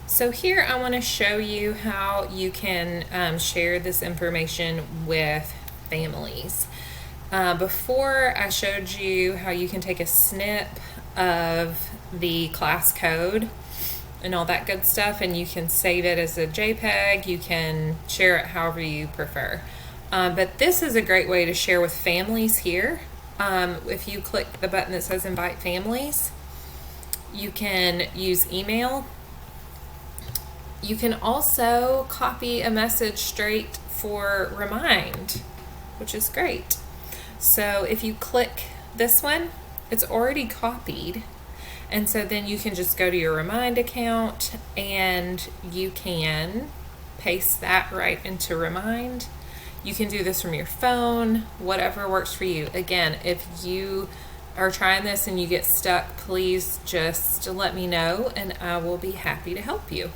So here I want to show you how you can share this information with families. Before I showed you how you can take a snip of the class code and all that good stuff, and you can save it as a JPEG, you can share it however you prefer. But this is a great way to share with families here. If you click the button that says invite families, you can use email. You can also copy a message straight for Remind, which is great. So if you click this one, it's already copied. And so then you can just go to your Remind account and you can paste that right into Remind. You can do this from your phone, whatever works for you. Again, if you are trying this and you get stuck, please just let me know and I will be happy to help you.